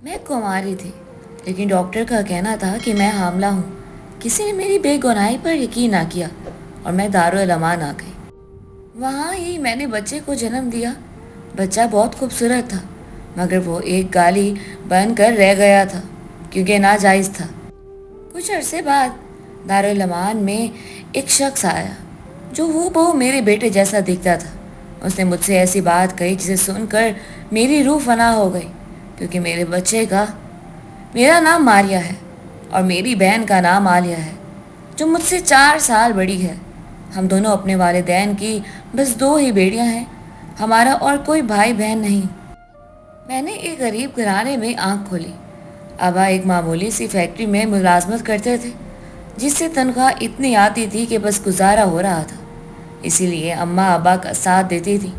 میں کماری تھی، لیکن ڈاکٹر کا کہنا تھا کہ میں حاملہ ہوں۔ کسی نے میری بے گناہی پر یقین نہ کیا اور میں دارالعلومان آ گئی۔ وہاں ہی میں نے بچے کو جنم دیا۔ بچہ بہت خوبصورت تھا، مگر وہ ایک گالی بن کر رہ گیا تھا کیونکہ ناجائز تھا۔ کچھ عرصے بعد دارالعلومان میں ایک شخص آیا جو ہو بہو میرے بیٹے جیسا دکھتا تھا۔ اس نے مجھ سے ایسی بات کہی جسے سن کر میری روح فنا ہو گئی، کیونکہ میرے بچے کا میرا نام ماریا ہے اور میری بہن کا نام عالیہ ہے، جو مجھ سے 4 سال بڑی ہے۔ ہم دونوں اپنے والدین کی بس 2 ہی بیٹیاں ہیں، ہمارا اور کوئی بھائی بہن نہیں۔ میں نے ایک غریب گھرانے میں آنکھ کھولی۔ ابا ایک معمولی سی فیکٹری میں ملازمت کرتے تھے، جس سے تنخواہ اتنی آتی تھی کہ بس گزارا ہو رہا تھا۔ اسی لیے اماں ابا کا ساتھ دیتی تھی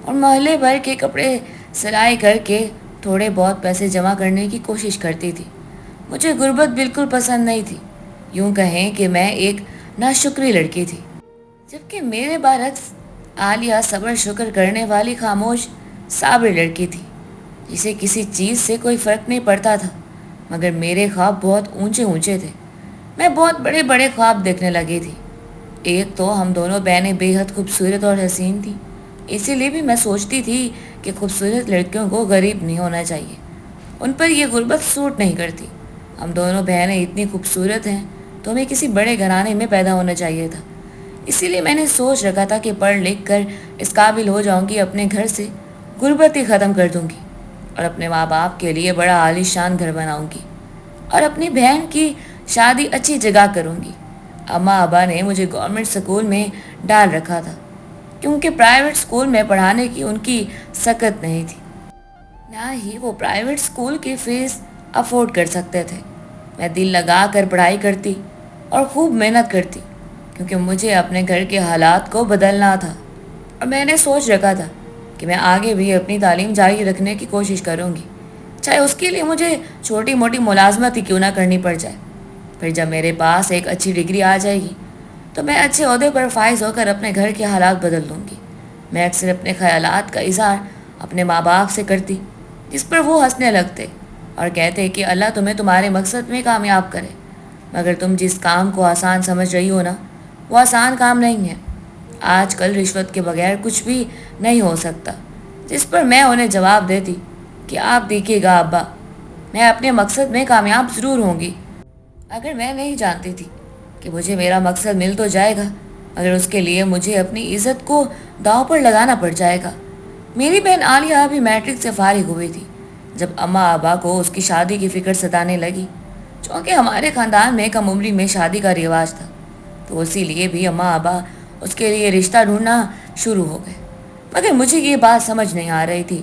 اور محلے بھر کے کپڑے سلائی کر کے تھوڑے بہت پیسے جمع کرنے کی کوشش کرتی تھی۔ مجھے غربت بالکل پسند نہیں تھی، یوں کہیں کہ میں ایک ناشکری لڑکی تھی، جبکہ میرے برعکس عالیہ صبر شکر کرنے والی خاموش صابر لڑکی تھی، جسے کسی چیز سے کوئی فرق نہیں پڑتا تھا۔ مگر میرے خواب بہت اونچے اونچے تھے، میں بہت بڑے بڑے خواب دیکھنے لگی تھی۔ ایک تو ہم دونوں بہنیں بے حد خوبصورت اور حسین تھیں، اسی لیے بھی میں سوچتی تھی کہ خوبصورت لڑکیوں کو غریب نہیں ہونا چاہیے، ان پر یہ غربت سوٹ نہیں کرتی۔ ہم دونوں بہنیں اتنی خوبصورت ہیں تو ہمیں کسی بڑے گھرانے میں پیدا ہونا چاہیے تھا۔ اسی لیے میں نے سوچ رکھا تھا کہ پڑھ لکھ کر اس قابل ہو جاؤں گی، اپنے گھر سے غربت ہی ختم کر دوں گی اور اپنے ماں باپ کے لیے بڑا عالی شان گھر بناؤں گی اور اپنی بہن کی شادی اچھی جگہ کروں گی۔ اماں ابا نے مجھے گورنمنٹ اسکول میں ڈال رکھا تھا، کیونکہ پرائیویٹ اسکول میں پڑھانے کی ان کی سکت نہیں تھی، نہ ہی وہ پرائیویٹ اسکول کی فیس افورڈ کر سکتے تھے۔ میں دل لگا کر پڑھائی کرتی اور خوب محنت کرتی، کیونکہ مجھے اپنے گھر کے حالات کو بدلنا تھا اور میں نے سوچ رکھا تھا کہ میں آگے بھی اپنی تعلیم جاری رکھنے کی کوشش کروں گی، چاہے اس کے لیے مجھے چھوٹی موٹی ملازمت ہی کیوں نہ کرنی پڑ جائے۔ پھر جب میرے پاس ایک اچھی ڈگری آ جائے گی تو میں اچھے عہدے پر فائز ہو کر اپنے گھر کے حالات بدل دوں گی۔ میں اکثر اپنے خیالات کا اظہار اپنے ماں باپ سے کرتی، جس پر وہ ہنسنے لگتے اور کہتے کہ اللہ تمہیں تمہارے مقصد میں کامیاب کرے، مگر تم جس کام کو آسان سمجھ رہی ہو نا، وہ آسان کام نہیں ہے۔ آج کل رشوت کے بغیر کچھ بھی نہیں ہو سکتا۔ جس پر میں انہیں جواب دیتی کہ آپ دیکھیے گا ابا، میں اپنے مقصد میں کامیاب ضرور ہوں گی۔ اگر میں نہیں جانتی تھی کہ مجھے میرا مقصد مل تو جائے گا، مگر اس کے لیے مجھے اپنی عزت کو داؤ پر لگانا پڑ جائے گا۔ میری بہن عالیہ بھی میٹرک سے فارغ ہوئی تھی جب اماں ابا کو اس کی شادی کی فکر ستانے لگی، چونکہ ہمارے خاندان میں کم عمری میں شادی کا رواج تھا، تو اسی لیے بھی اماں ابا اس کے لیے رشتہ ڈھونڈنا شروع ہو گئے۔ مگر مجھے یہ بات سمجھ نہیں آ رہی تھی،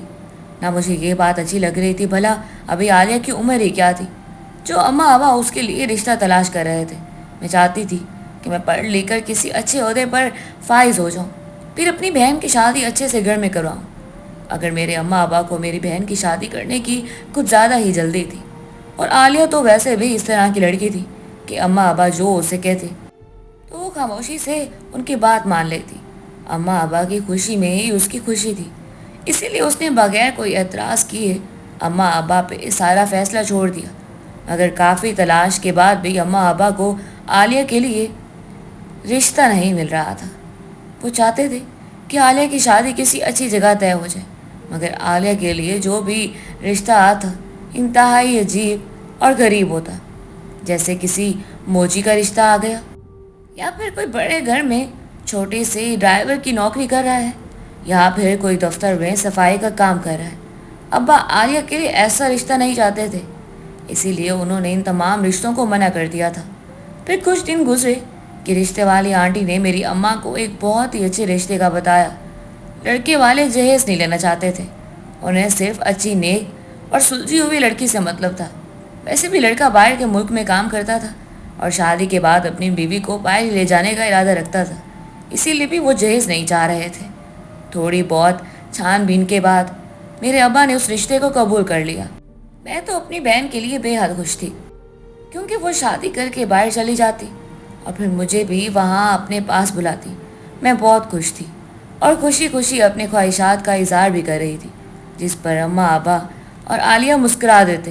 نہ مجھے یہ بات اچھی لگ رہی تھی بھلا ابھی عالیہ کی عمر ہی کیا تھی جو اماں ابا اس کے لیے رشتہ تلاش کر رہے تھے۔ میں چاہتی تھی کہ میں پڑھ لکھ کر کسی اچھے عہدے پر فائز ہو جاؤں، پھر اپنی بہن کی شادی اچھے سے گھر میں کرواؤں۔ اگر میرے اماں ابا کو میری بہن کی شادی کرنے کی کچھ زیادہ ہی جلدی تھی، اور عالیہ تو ویسے بھی اس طرح کی لڑکی تھی کہ اماں ابا جو اسے کہتے تو وہ خاموشی سے ان کی بات مان لیتی۔ اماں ابا کی خوشی میں ہی اس کی خوشی تھی، اسی لیے اس نے بغیر کوئی اعتراض کیے اماں ابا پہ سارا فیصلہ چھوڑ دیا۔ مگر کافی تلاش کے بعد بھی اماں ابا کو عالیہ کے لیے رشتہ نہیں مل رہا تھا۔ وہ چاہتے تھے کہ عالیہ کی شادی کسی اچھی جگہ طے ہو جائے، مگر عالیہ کے لیے جو بھی رشتہ آتا انتہائی عجیب اور غریب ہوتا، جیسے کسی موچی کا رشتہ آ گیا، یا پھر کوئی بڑے گھر میں چھوٹی سی ڈرائیور کی نوکری کر رہا ہے، یا پھر کوئی دفتر میں صفائی کا کام کر رہا ہے۔ ابا عالیہ کے لیے ایسا رشتہ نہیں چاہتے تھے، اسی لیے انہوں نے ان تمام رشتوں کو منع کر دیا تھا۔ پھر کچھ دن گزرے کہ رشتے والی آنٹی نے میری اماں کو ایک بہت ہی اچھے رشتے کا بتایا۔ لڑکے والے جہیز نہیں لینا چاہتے تھے، انہیں صرف اچھی نیک اور سلجھی ہوئی لڑکی سے مطلب تھا۔ ویسے بھی لڑکا باہر کے ملک میں کام کرتا تھا اور شادی کے بعد اپنی بیوی کو باہر لے جانے کا ارادہ رکھتا تھا، اسی لیے بھی وہ جہیز نہیں چاہ رہے تھے۔ تھوڑی بہت چھان بین کے بعد میرے ابا نے اس رشتے کو قبول کر لیا۔ میں تو اپنی بہن کے لیے بے حد خوش تھی، کیونکہ وہ شادی کر کے باہر چلی جاتی اور پھر مجھے بھی وہاں اپنے پاس بلاتی۔ میں بہت خوش تھی اور خوشی خوشی اپنے خواہشات کا اظہار بھی کر رہی تھی، جس پر اماں ابا اور عالیہ مسکرا دیتے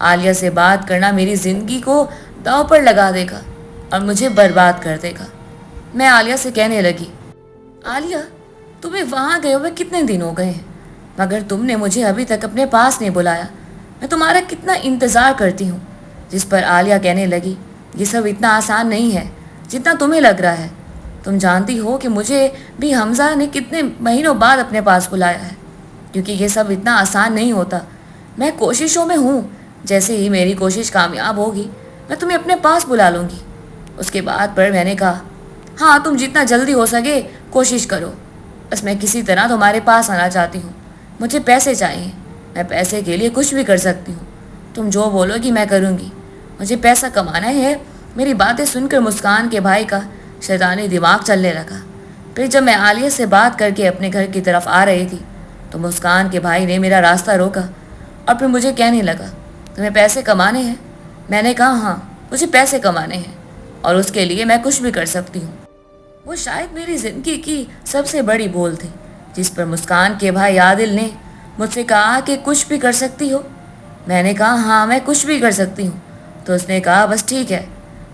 عالیہ سے بات کرنا میری زندگی کو داؤ پر لگا دے گا اور مجھے برباد کر دے گا۔ میں عالیہ سے کہنے لگی، عالیہ تمہیں وہاں گئے ہوئے کتنے دن ہو گئے ہیں، مگر تم نے مجھے ابھی تک اپنے پاس نہیں بلایا۔ میں تمہارا کتنا انتظار کرتی ہوں۔ جس پر عالیہ کہنے لگی، یہ سب اتنا آسان نہیں ہے جتنا تمہیں لگ رہا ہے۔ تم جانتی ہو کہ مجھے بھی حمزہ نے کتنے مہینوں بعد اپنے پاس بلایا ہے، کیونکہ یہ سب اتنا آسان نہیں ہوتا۔ میں کوششوں میں ہوں، جیسے ہی میری کوشش کامیاب ہوگی میں تمہیں اپنے پاس بلا لوں گی۔ اس کے بعد پر میں نے کہا، ہاں تم جتنا جلدی ہو سکے کوشش کرو، بس میں کسی طرح تمہارے پاس آنا چاہتی ہوں۔ مجھے پیسے چاہیے، میں پیسے کے لیے کچھ بھی کر سکتی ہوں، تم جو بولو گی میں کروں گی، مجھے پیسہ کمانا ہے۔ میری باتیں سن کر مسکان کے بھائی کا شیطانی دماغ چلنے لگا۔ پھر جب میں عالیہ سے بات کر کے اپنے گھر کی طرف آ رہی تھی تو مسکان کے بھائی نے میرا راستہ روکا اور پھر مجھے کہنے لگا، تمہیں پیسے کمانے ہیں؟ میں نے کہا، ہاں مجھے پیسے کمانے ہیں اور اس کے لیے میں کچھ بھی کر سکتی ہوں۔ وہ شاید میری زندگی کی سب سے بڑی بول تھی، جس پر مسکان کے بھائی عادل نے مجھ سے کہا کہ کچھ بھی کر سکتی ہو؟ میں نے کہا، ہاں میں کچھ بھی کر سکتی ہوں۔ تو اس نے کہا، بس ٹھیک ہے،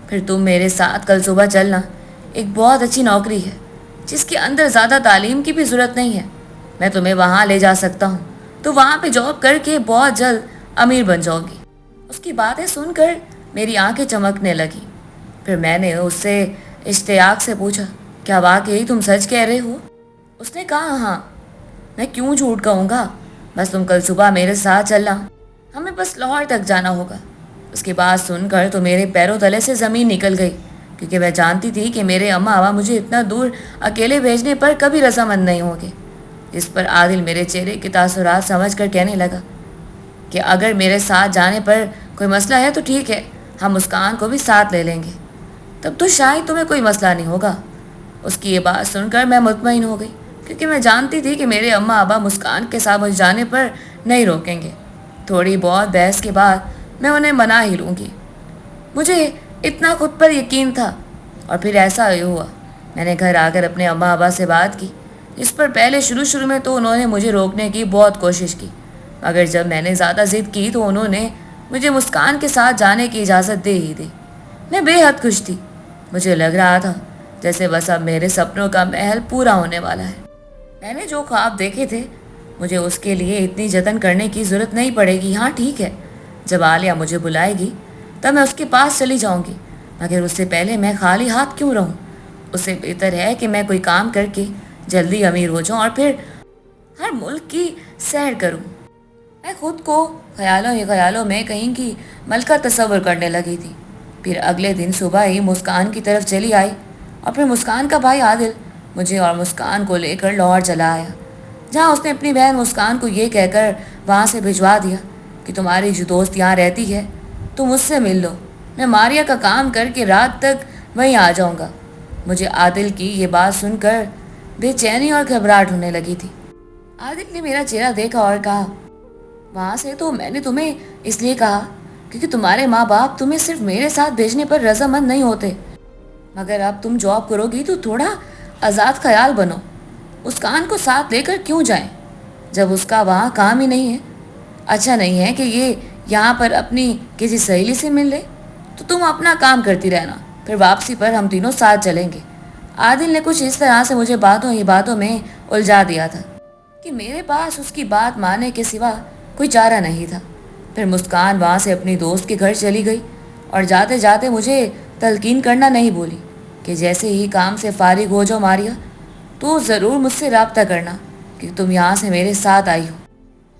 پھر تم میرے ساتھ کل صبح چلنا۔ ایک بہت اچھی نوکری ہے جس کے اندر زیادہ تعلیم کی بھی ضرورت نہیں ہے، میں تمہیں وہاں لے جا سکتا ہوں، تو وہاں پہ جاب کر کے بہت جلد امیر بن جاؤ گی۔ اس کی باتیں سن کر میری آنکھیں چمکنے لگیں۔ پھر میں نے اس سے اشتیاق سے پوچھا، کیا واقعی تم سچ کہہ رہے ہو؟ اس نے کہا، ہاں میں کیوں جھوٹ کہوں گا، بس تم کل صبح میرے ساتھ چلنا، ہمیں بس لاہور تک جانا ہوگا۔ اس کی بات سن کر تو میرے پیروں تلے سے زمین نکل گئی، کیونکہ میں جانتی تھی کہ میرے اماں ابا مجھے اتنا دور اکیلے بھیجنے پر کبھی رضامند نہیں ہوں گے۔ اس پر عادل میرے چہرے کے تاثرات سمجھ کر کہنے لگا کہ اگر میرے ساتھ جانے پر کوئی مسئلہ ہے تو ٹھیک ہے، ہم مسکان کو بھی ساتھ لے لیں گے، تب تو شاید تمہیں کوئی مسئلہ نہیں ہوگا۔ اس کی یہ بات سن کر میں مطمئن ہو گئی، کیونکہ میں جانتی تھی کہ میرے اماں ابا مسکان کے ساتھ مجھ جانے پر نہیں روکیں گے۔ تھوڑی بہت بحث کے بعد میں انہیں منا ہی لوں گی، مجھے اتنا خود پر یقین تھا۔ اور پھر ایسا ہی ہوا، میں نے گھر آ کر اپنے اماں ابا سے بات کی، جس پر پہلے شروع میں تو انہوں نے مجھے روکنے کی بہت کوشش کی، مگر جب میں نے زیادہ ضد کی تو انہوں نے مجھے مسکان کے ساتھ جانے کی اجازت دے ہی دی۔ میں بے حد خوش تھی، مجھے لگ رہا تھا جیسے بس اب میرے سپنوں کا محل پورا ہونے والا ہے۔ میں نے جو خواب دیکھے تھے، مجھے اس کے لیے اتنی جتن کرنے کی ضرورت نہیں پڑے گی۔ ہاں ٹھیک ہے، جب عالیہ مجھے بلائے گی تب میں اس کے پاس چلی جاؤں گی، مگر اس سے پہلے میں خالی ہاتھ کیوں رہوں؟ اس سے بہتر ہے کہ میں کوئی کام کر کے جلدی امیر ہو جاؤں اور پھر ہر ملک کی سیر کروں۔ میں خود کو خیالوں ہی خیالوں میں کہیں کی ملکہ تصور کرنے لگی تھی۔ پھر اگلے دن صبح ہی مسکان کی طرف چلی آئی اور پھر مسکان کا بھائی عادل مجھے اور مسکان کو لے کر لاہور چلا آیا، جہاں اس نے اپنی بہن مسکان کو یہ کہہ کر وہاں سے بھجوا دیا کہ تمہاری جو دوست یہاں رہتی ہے تم اس سے مل لو، میں ماریا کا کام کر کے رات تک وہیں آ جاؤں گا۔ مجھے عادل کی یہ بات سن کر بے چینی اور گھبراہٹ ہونے لگی تھی۔ عادل نے میرا چہرہ دیکھا اور کہا، وہاں سے تو میں نے تمہیں اس لیے کہا کیونکہ تمہارے ماں باپ تمہیں صرف میرے ساتھ بھیجنے پر رضامند نہیں ہوتے، مگر اب تم جاب کرو گی تو تھوڑا آزاد خیال بنو۔ مسکان کو ساتھ لے کر کیوں جائیں جب اس کا وہاں کام ہی نہیں ہے؟ اچھا نہیں ہے کہ یہ یہاں پر اپنی کسی سہیلی سے مل لے؟ تو تم اپنا کام کرتی رہنا، پھر واپسی پر ہم تینوں ساتھ چلیں گے۔ عادل نے کچھ اس طرح سے مجھے باتوں میں الجھا دیا تھا کہ میرے پاس اس کی بات ماننے کے سوا کوئی چارہ نہیں تھا۔ پھر مسکان وہاں سے اپنی دوست کے گھر چلی گئی اور جاتے جاتے مجھے تلقین کرنا نہیں بولی کہ جیسے ہی کام سے فارغ ہو جاؤ ماریا تو ضرور مجھ سے رابطہ کرنا کہ تم یہاں سے میرے ساتھ آئی ہو،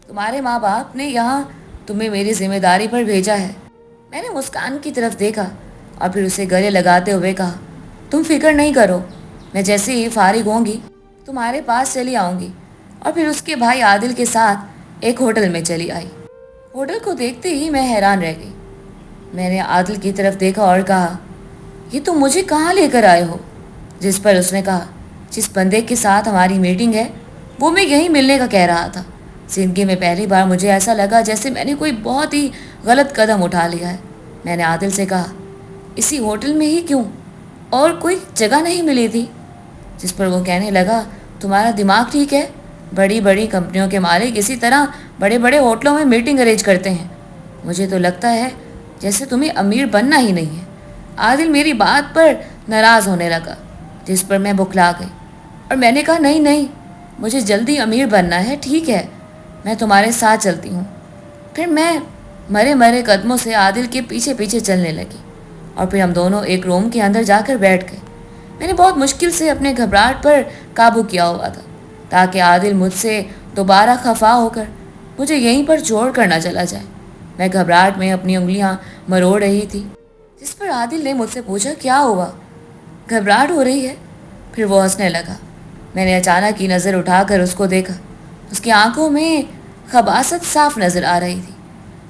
تمہارے ماں باپ نے یہاں تمہیں میری ذمہ داری پر بھیجا ہے۔ میں نے مسکان کی طرف دیکھا اور پھر اسے گلے لگاتے ہوئے کہا، تم فکر نہیں کرو، میں جیسے ہی فارغ ہوں گی تمہارے پاس چلی آؤں گی۔ اور پھر اس کے بھائی عادل کے ساتھ ایک ہوٹل میں چلی آئی۔ ہوٹل کو دیکھتے ہی میں حیران رہ گئی۔ میں نے عادل کی طرف دیکھا اور کہا، یہ تم مجھے کہاں لے کر آئے ہو؟ جس پر اس نے کہا، جس بندے کے ساتھ ہماری میٹنگ ہے وہ میں یہیں ملنے کا کہہ رہا تھا۔ زندگی میں پہلی بار مجھے ایسا لگا جیسے میں نے کوئی بہت ہی غلط قدم اٹھا لیا ہے۔ میں نے عادل سے کہا، اسی ہوٹل میں ہی کیوں، اور کوئی جگہ نہیں ملی تھی؟ جس پر وہ کہنے لگا، تمہارا دماغ ٹھیک ہے؟ بڑی بڑی کمپنیوں کے مالک اسی طرح بڑے بڑے ہوٹلوں میں میٹنگ ارینج کرتے ہیں۔ مجھے تو لگتا ہے جیسے تمہیں امیر بننا ہی نہیں ہے۔ عادل میری بات پر ناراض ہونے لگا، جس پر میں بکھلا گئی اور میں نے کہا نہیں نہیں، مجھے جلدی امیر بننا ہے، ٹھیک ہے میں تمہارے ساتھ چلتی ہوں۔ پھر میں مرے مرے قدموں سے عادل کے پیچھے پیچھے چلنے لگی اور پھر ہم دونوں ایک روم کے اندر جا کر بیٹھ گئے۔ میں نے بہت مشکل سے اپنے گھبراہٹ پر قابو کیا ہوا تھا تاکہ عادل مجھ سے دوبارہ خفا ہو کر مجھے یہیں پر چھوڑ کر نہ چلا جائے۔ میں گھبراہٹ میں اپنی انگلیاں مروڑ رہی تھی، جس پر عادل نے مجھ سے پوچھا کیا ہوا، گھبراہٹ ہو رہی ہے؟ پھر وہ ہنسنے لگا۔ میں نے اچانک کی نظر اٹھا کر اس کو دیکھا، اس کی آنکھوں میں خباثت صاف نظر آ رہی تھی۔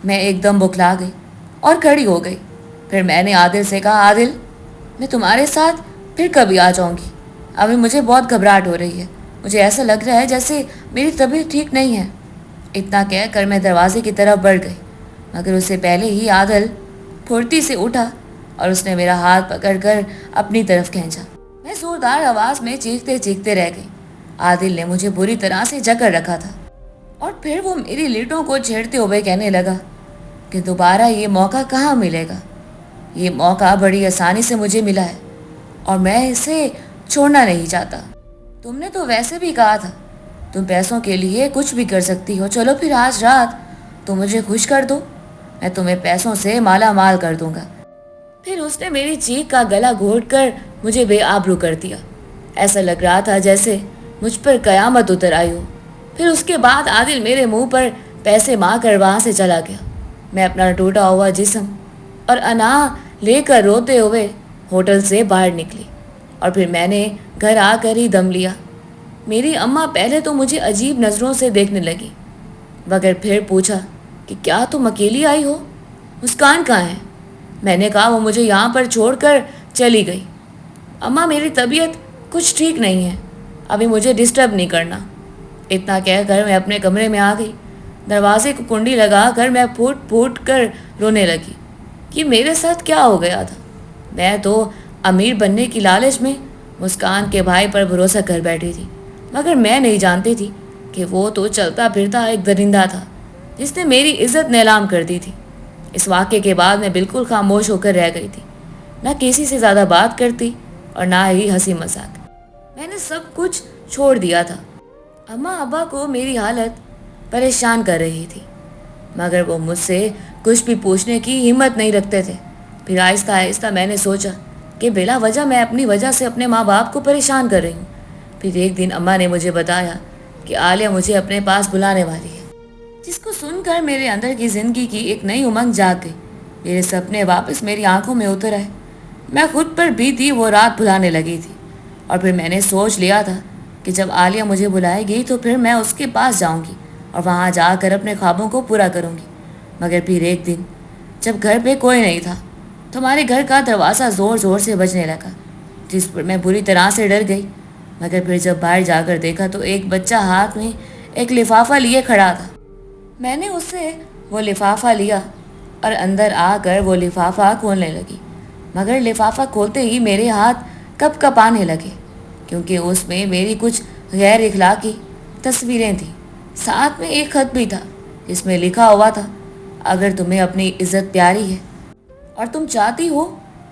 میں ایک دم بکھلا گئی اور کھڑی ہو گئی۔ پھر میں نے عادل سے کہا عادل میں تمہارے ساتھ پھر کبھی آ جاؤں گی، ابھی مجھے بہت گھبراہٹ ہو رہی ہے، مجھے ایسا لگ رہا ہے جیسے میری طبیعت ٹھیک نہیں ہے۔ اتنا کہہ کر میں دروازے کی طرف بڑھ گئی، مگر اس سے پہلے ہی عادل پھرتی سے اٹھا اور اس نے میرا ہاتھ پکڑ کر اپنی طرف کھینچا۔ میں زوردار آواز میں چیختے چیختے رہ گئی۔ عادل نے مجھے بری طرح سے جکڑ رکھا تھا اور پھر وہ میری لیٹوں کو چھیڑتے ہوئے کہنے لگا کہ دوبارہ یہ موقع کہاں ملے گا، یہ موقع بڑی آسانی سے مجھے ملا ہے اور میں اسے چھوڑنا نہیں چاہتا۔ تم نے تو ویسے بھی کہا تھا تم پیسوں کے لیے کچھ بھی کر سکتی ہو، چلو پھر آج رات تم مجھے خوش کر دو، میں تمہیں پیسوں سے مالا مال کر دوں گا۔ پھر اس نے میری چیخ کا گلا گھونٹ کر مجھے بے آبرو کر دیا۔ ایسا لگ رہا تھا جیسے مجھ پر قیامت اتر آئی ہو۔ پھر اس کے بعد عادل میرے منہ پر پیسے مار کر وہاں سے چلا گیا۔ میں اپنا ٹوٹا ہوا جسم اور انا لے کر روتے ہوئے ہوٹل سے باہر نکلی اور پھر میں نے گھر آ کر ہی دم لیا۔ میری اماں پہلے تو مجھے عجیب نظروں سے دیکھنے لگی، مگر پھر پوچھا کہ کیا تم اکیلی آئی ہو، مسکان کہاں ہے؟ میں نے کہا وہ مجھے یہاں پر چھوڑ کر چلی گئی۔ اماں میری طبیعت کچھ ٹھیک نہیں ہے، ابھی مجھے ڈسٹرب نہیں کرنا۔ اتنا کہہ کر میں اپنے کمرے میں آ گئی۔ دروازے کو کنڈی لگا کر میں پھوٹ پھوٹ کر رونے لگی کہ میرے ساتھ کیا ہو گیا تھا۔ میں تو امیر بننے کی لالچ میں مسکان کے بھائی پر بھروسہ کر بیٹھی تھی، مگر میں نہیں جانتی تھی کہ وہ تو چلتا پھرتا ایک درندہ تھا جس نے میری عزت نیلام کر دی تھی۔ اس واقعے کے بعد میں بالکل خاموش ہو کر رہ گئی تھی، نہ کسی سے زیادہ بات کرتی اور نہ ہی ہنسی مذاق۔ میں نے سب کچھ چھوڑ دیا تھا۔ اماں ابا کو میری حالت پریشان کر رہی تھی، مگر وہ مجھ سے کچھ بھی پوچھنے کی ہمت نہیں رکھتے تھے۔ پھر آہستہ آہستہ میں نے سوچا کہ بلا وجہ میں اپنی وجہ سے اپنے ماں باپ کو پریشان کر رہی ہوں۔ پھر ایک دن اماں نے مجھے بتایا کہ عالیہ مجھے اپنے پاس بلانے والی ہے، جس کو سن کر میرے اندر کی زندگی کی ایک نئی امنگ جاگ گئی۔ میرے سپنے واپس میری آنکھوں میں اتر آئے۔ میں خود پر بیتی وہ رات بھلانے لگی تھی اور پھر میں نے سوچ لیا تھا کہ جب عالیہ مجھے بلائے گی تو پھر میں اس کے پاس جاؤں گی اور وہاں جا کر اپنے خوابوں کو پورا کروں گی۔ مگر پھر ایک دن جب گھر پہ کوئی نہیں تھا تو ہمارے گھر کا دروازہ زور زور سے بجنے لگا، جس پر میں بری طرح سے ڈر گئی۔ مگر پھر جب باہر جا کر دیکھا تو ایک بچہ ہاتھ میں ایک لفافہ لیے کھڑا تھا۔ میں نے اس سے وہ لفافہ لیا اور اندر آ کر وہ لفافہ کھولنے لگی، مگر لفافہ کھولتے ہی میرے ہاتھ کپ کپانے لگے، کیونکہ اس میں میری کچھ غیر اخلاقی تصویریں تھیں۔ ساتھ میں ایک خط بھی تھا جس میں لکھا ہوا تھا اگر تمہیں اپنی عزت پیاری ہے اور تم چاہتی ہو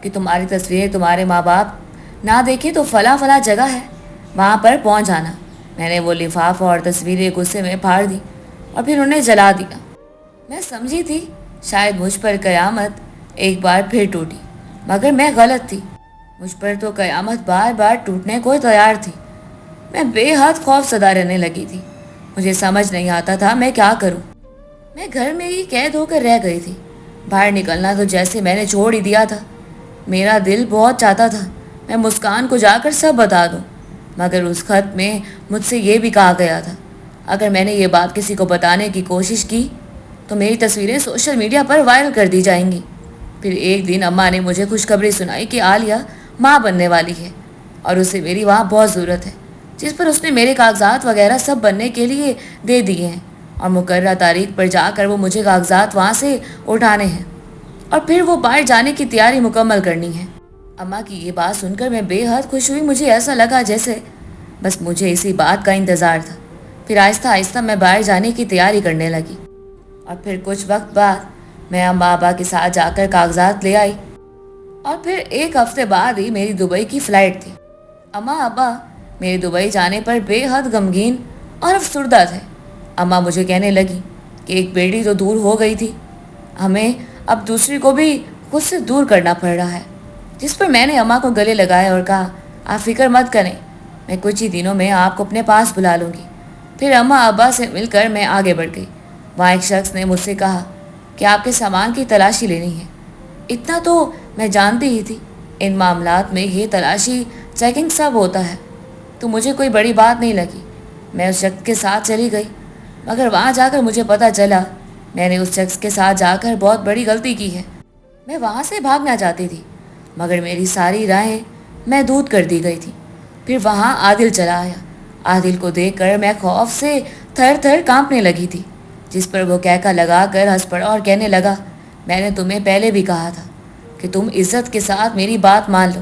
کہ تمہاری تصویریں تمہارے ماں باپ نہ دیکھیں تو فلاں فلاں جگہ ہے، وہاں پر پہنچ جانا۔ میں نے وہ لفافہ اور تصویریں غصے میں پھاڑ دی اور پھر انہیں جلا دیا۔ میں سمجھی تھی شاید مجھ پر قیامت ایک بار پھر ٹوٹی، مگر میں غلط تھی۔ مجھ پر تو قیامت بار بار ٹوٹنے کو تیار تھی۔ میں بے حد خوف زدہ رہنے لگی تھی۔ مجھے سمجھ نہیں آتا تھا میں کیا کروں۔ میں گھر میں ہی قید ہو کر رہ گئی تھی۔ باہر نکلنا تو جیسے میں نے چھوڑ ہی دیا تھا۔ میرا دل بہت چاہتا تھا میں مسکان کو جا کر سب بتا دوں، مگر اس خط میں مجھ سے یہ بھی کہا گیا تھا اگر میں نے یہ بات کسی کو بتانے کی کوشش کی تو میری تصویریں سوشل میڈیا پر وائرل کر دی جائیں گی۔ پھر ایک دن اماں نے مجھے خوشخبری سنائی کہ عالیہ ماں بننے والی ہے اور اسے میری وہاں بہت ضرورت ہے، جس پر اس نے میرے کاغذات وغیرہ سب بننے کے لیے دے دیے ہیں اور مقررہ تاریخ پر جا کر وہ مجھے کاغذات وہاں سے اٹھانے ہیں اور پھر وہ باہر جانے کی تیاری مکمل کرنی ہے۔ اماں کی یہ بات سن کر میں بے حد خوش ہوئی۔ مجھے ایسا لگا جیسے بس مجھے اسی بات کا انتظار تھا۔ پھر آہستہ آہستہ میں باہر جانے کی تیاری کرنے لگی اور پھر کچھ وقت بعد میں اما ابا کے ساتھ جا کر کاغذات لے آئی اور پھر 1 ہفتے بعد ہی میری دبئی کی فلائٹ تھی۔ اما ابا میرے دبئی جانے پر بے حد غمگین اور افسردہ تھے۔ اما مجھے کہنے لگی کہ ایک بیٹی تو دور ہو گئی تھی، ہمیں اب دوسری کو بھی خود سے دور کرنا پڑ رہا ہے، جس پر میں نے اما کو گلے لگائے اور کہا آپ فکر مت کریں، میں کچھ ہی دنوں میں آپ کو اپنے پاس بلا لوں گی۔ پھر اما ابا سے مل کر میں آگے بڑھ گئی۔ وہاں ایک شخص نے مجھ سے کہا کہ آپ کے سامان کی تلاشی لینی ہے۔ اتنا تو میں جانتی ہی تھی، ان معاملات میں یہ تلاشی چیکنگ سب ہوتا ہے، تو مجھے کوئی بڑی بات نہیں لگی۔ میں اس شخص کے ساتھ چلی گئی، مگر وہاں جا کر مجھے پتہ چلا میں نے اس شخص کے ساتھ جا کر بہت بڑی غلطی کی ہے۔ میں وہاں سے بھاگنا چاہتی تھی، مگر میری ساری راہیں محدود کر دی گئی تھی۔ پھر وہاں عادل چلا آیا۔ عادل کو دیکھ کر میں خوف سے تھر تھر کانپنے لگی تھی، جس پر وہ کہکا لگا کر ہنس پڑا اور کہنے لگا میں نے تمہیں پہلے بھی کہا تھا کہ تم عزت کے ساتھ میری بات مان لو،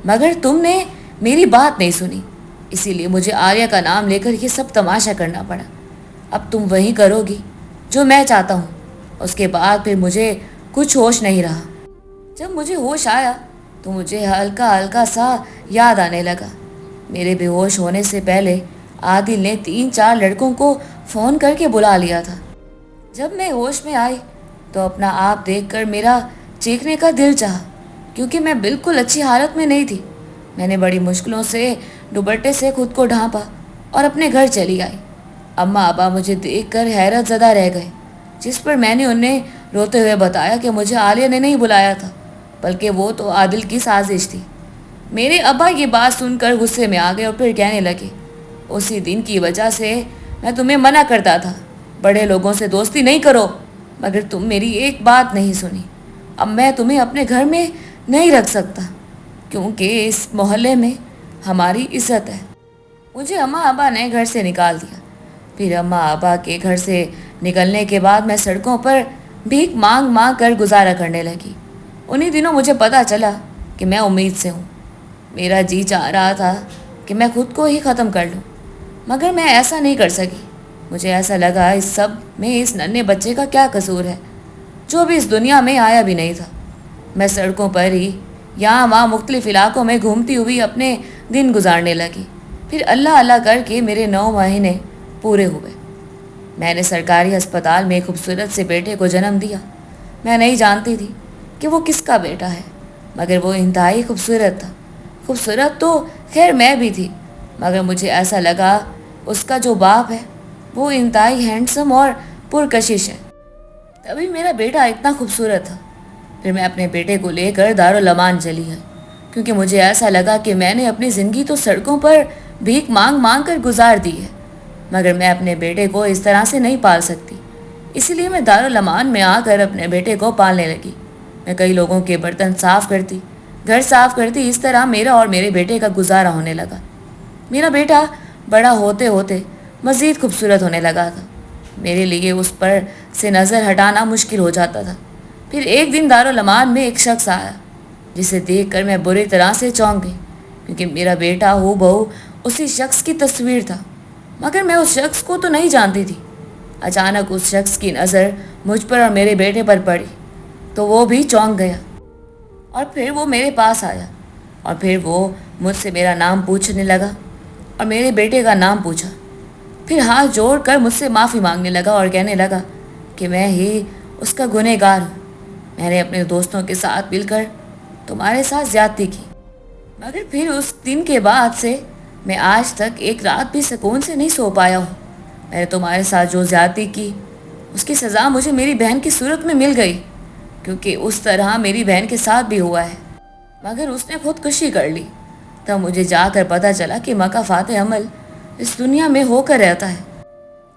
مگر تم نے میری بات نہیں سنی، اسی لیے مجھے آریہ کا نام لے کر یہ سب تماشا کرنا پڑا۔ اب تم وہی کرو گی جو میں چاہتا ہوں۔ اس کے بعد پھر مجھے کچھ ہوش نہیں رہا۔ جب مجھے ہوش آیا تو مجھے ہلکا ہلکا سا یاد آنے لگا۔ میرے بے ہوش ہونے سے پہلے عادل نے 3-4 لڑکوں کو فون کر کے بلا لیا تھا۔ جب میں ہوش میں آئی تو اپنا آپ دیکھ کر میرا چیخنے کا دل چاہا، کیونکہ میں بالکل اچھی حالت میں نہیں تھی۔ میں نے بڑی مشکلوں سے دوپٹے سے خود کو ڈھانپا اور اپنے گھر چلی آئی۔ اماں ابا مجھے دیکھ کر حیرت زدہ رہ گئے، جس پر میں نے انہیں روتے ہوئے بتایا کہ مجھے عالیہ نے نہیں بلایا تھا، بلکہ وہ تو عادل کی سازش تھی۔ میرے ابا یہ بات سن کر غصے میں آ گئے اور پھر کہنے لگے اسی دن کی وجہ سے میں تمہیں منع کرتا تھا، بڑے لوگوں سے دوستی نہیں کرو، مگر تم میری ایک بات نہیں سنی۔ اب میں تمہیں اپنے گھر میں نہیں رکھ سکتا، کیونکہ اس محلے میں ہماری عزت ہے۔ مجھے اماں ابا نے گھر سے نکال دیا۔ پھر اماں ابا کے گھر سے نکلنے کے بعد میں سڑکوں پر بھیک مانگ مانگ کر گزارا کرنے لگی۔ انہی دنوں مجھے پتہ چلا کہ میں امید سے ہوں۔ میرا جی چاہ رہا تھا کہ میں خود کو ہی ختم کر لوں، مگر میں ایسا نہیں کر سکی۔ مجھے ایسا لگا اس سب میں اس ننھے بچے کا کیا قصور ہے جو ابھی اس دنیا میں آیا بھی نہیں تھا۔ میں سڑکوں پر ہی یہاں وہاں مختلف علاقوں میں گھومتی ہوئی اپنے دن گزارنے لگی۔ پھر اللہ اللہ کر کے میرے 9 مہینے پورے ہوئے۔ میں نے سرکاری ہسپتال میں ایک خوبصورت سے بیٹے کو جنم دیا۔ میں نہیں جانتی تھی کہ وہ کس کا بیٹا ہے، مگر وہ انتہائی خوبصورت تھا۔ خوبصورت تو خیر میں بھی تھی، مگر مجھے ایسا لگا اس کا جو باپ ہے وہ انتہائی ہینڈسم اور پرکشش ہے، تبھی میرا بیٹا اتنا خوبصورت تھا۔ پھر میں اپنے بیٹے کو لے کر دارالامان چلی گئی، کیونکہ مجھے ایسا لگا کہ میں نے اپنی زندگی تو سڑکوں پر بھیک مانگ مانگ کر گزار دی ہے، مگر میں اپنے بیٹے کو اس طرح سے نہیں پال سکتی۔ اسی لیے میں دارالامان میں آ کر اپنے بیٹے کو پالنے لگی۔ میں کئی لوگوں کے برتن صاف کرتی، گھر صاف کرتی، اس طرح میرا اور میرے بیٹے کا گزارا ہونے لگا۔ میرا بیٹا بڑا ہوتے ہوتے مزید خوبصورت ہونے لگا تھا۔ میرے لیے اس پر سے نظر ہٹانا مشکل ہو جاتا تھا۔ پھر ایک دن دارالامان میں ایک شخص آیا، جسے دیکھ کر میں بری طرح سے چونک گئی، کیونکہ میرا بیٹا ہو بہو اسی شخص کی تصویر تھا، مگر میں اس شخص کو تو نہیں جانتی تھی۔ اچانک اس شخص کی نظر مجھ پر اور میرے بیٹے پر پڑی تو وہ بھی چونک گیا، اور پھر وہ میرے پاس آیا، اور پھر وہ مجھ سے میرا نام پوچھنے لگا اور میرے بیٹے کا نام پوچھا۔ پھر ہاتھ جوڑ کر مجھ سے معافی مانگنے لگا اور کہنے لگا کہ میں ہی اس کا گنہگار ہوں، میں نے اپنے دوستوں کے ساتھ مل کر تمہارے ساتھ زیادتی کی، مگر پھر اس دن کے بعد سے میں آج تک ایک رات بھی سکون سے نہیں سو پایا ہوں۔ میں نے تمہارے ساتھ جو زیادتی کی اس کی سزا مجھے میری بہن کی صورت میں مل گئی، کیونکہ اس طرح میری بہن کے ساتھ بھی ہوا ہے، مگر اس نے خودکشی کر لی۔ تب مجھے جا کر پتہ چلا کہ مکافات عمل اس دنیا میں ہو کر رہتا ہے۔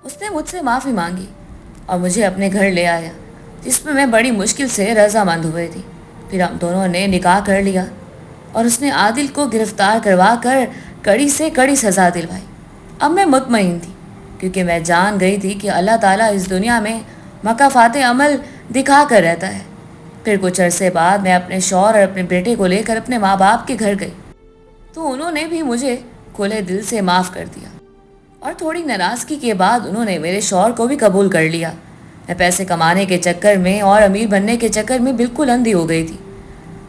اس نے مجھ سے معافی مانگی اور مجھے اپنے گھر لے آیا، جس میں بڑی مشکل سے رضامند ہوئے تھی۔ پھر ہم دونوں نے نکاح کر لیا اور اس نے عادل کو گرفتار کروا کر کڑی سے کڑی سزا دلوائی۔ اب میں مطمئن تھی، کیونکہ میں جان گئی تھی کہ اللہ تعالیٰ اس دنیا میں مکافات عمل دکھا کر رہتا ہے۔ پھر کچھ عرصے بعد میں اپنے شوہر اور اپنے بیٹے کو لے کر اپنے ماں باپ کے گھر گئی، تو انہوں نے بھی مجھے کھلے دل سے معاف کر دیا، اور تھوڑی ناراضگی کے بعد انہوں نے میرے شوہر کو بھی قبول کر لیا۔ میں پیسے کمانے کے چکر میں اور امیر بننے کے چکر میں بالکل اندھی ہو گئی تھی،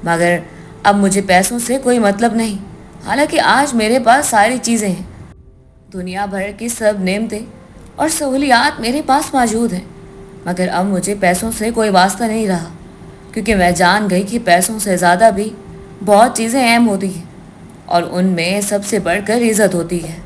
مگر اب مجھے پیسوں سے کوئی مطلب نہیں۔ حالانکہ آج میرے پاس ساری چیزیں ہیں، دنیا بھر کی سب نعمتیں اور سہولیات میرے پاس موجود ہیں، مگر اب مجھے پیسوں سے کوئی واسطہ نہیں رہا، کیونکہ میں جان گئی کہ پیسوں سے زیادہ بھی بہت چیزیں اہم ہوتی ہیں، اور ان میں سب سے بڑھ کر عزت ہوتی ہے۔